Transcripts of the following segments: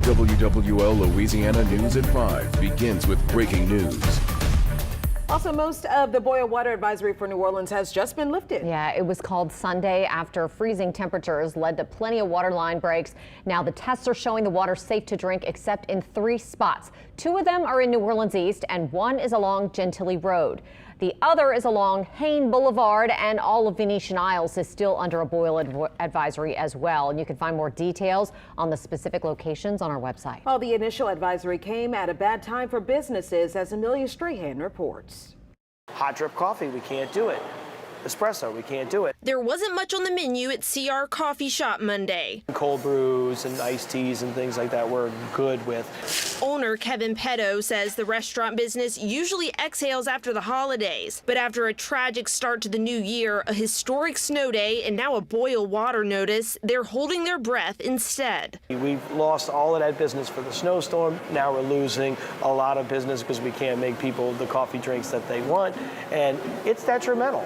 WWL Louisiana News at 5 begins with breaking news. Also, most of the boil water advisory for New Orleans has just been lifted. Yeah, it was called Sunday after freezing temperatures led to plenty of water line breaks. Now the tests are showing the water safe to drink except in 3 spots. 2 of them are in New Orleans East and 1 is along Gentilly Road. The other is along Hain Boulevard, and all of Venetian Isles is still under a boil advisory as well. And you can find more details on the specific locations on our website. Well, the initial advisory came at a bad time for businesses, as Amelia Strahan reports. Hot drip coffee, we can't do it. Espresso, we can't do it. There wasn't much on the menu at CR Coffee Shop Monday. Cold brews and iced teas and things like that we're good with. Owner Kevin Petto says the restaurant business usually exhales after the holidays. But after a tragic start to the new year, a historic snow day, and now a boil water notice, they're holding their breath instead. We've lost all of that business for the snowstorm. Now we're losing a lot of business because we can't make people the coffee drinks that they want, and it's detrimental.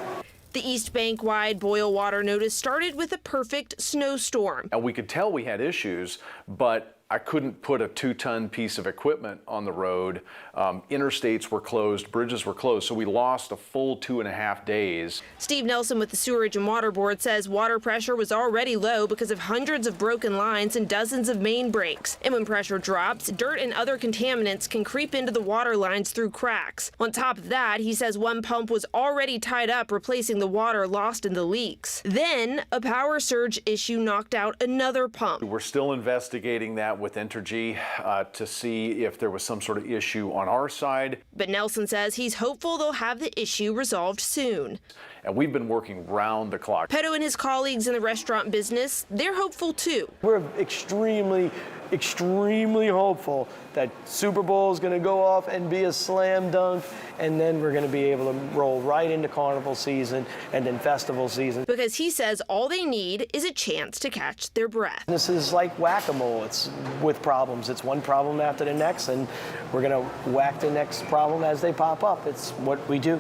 The East Bank-wide boil water notice started with a perfect snowstorm. We could tell we had issues, but I couldn't put a 2-ton piece of equipment on the road. Interstates were closed, bridges were closed, so we lost a full 2.5 days. Steve Nelson with the Sewerage and Water Board says water pressure was already low because of hundreds of broken lines and dozens of main breaks. And when pressure drops, dirt and other contaminants can creep into the water lines through cracks. On top of that, he says one pump was already tied up, replacing the water lost in the leaks. Then a power surge issue knocked out another pump. We're still investigating that with Entergy to see if there was some sort of issue on our side. But Nelson says he's hopeful they'll have the issue resolved soon. And we've been working round the clock. Petto and his colleagues in the restaurant business, they're hopeful too. We're extremely hopeful that Super Bowl is going to go off and be a slam dunk, and then we're going to be able to roll right into carnival season and then festival season. Because he says all they need is a chance to catch their breath. This is like whack-a-mole. It's with problems. It's one problem after the next, and we're going to whack the next problem as they pop up. It's what we do.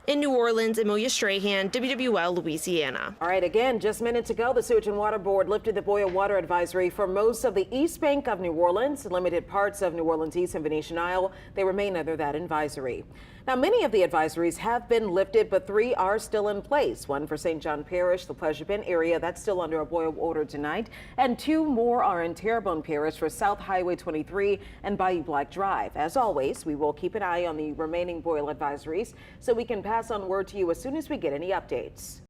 In New Orleans, Amelia Strahan, WWL Louisiana. All right, again, just minutes ago, the Sewage and Water Board lifted the boil water advisory for most of the East Bank of New Orleans, limited parts of New Orleans East and Venetian Isles. They remain under that advisory. Now, many of the advisories have been lifted, but 3 are still in place. 1 for St. John Parish, the Pleasure Bend area, that's still under a boil order tonight. And 2 more are in Terrebonne Parish for South Highway 23 and Bayou Black Drive. As always, we will keep an eye on the remaining boil advisories so we can pass on word to you as soon as we get any updates.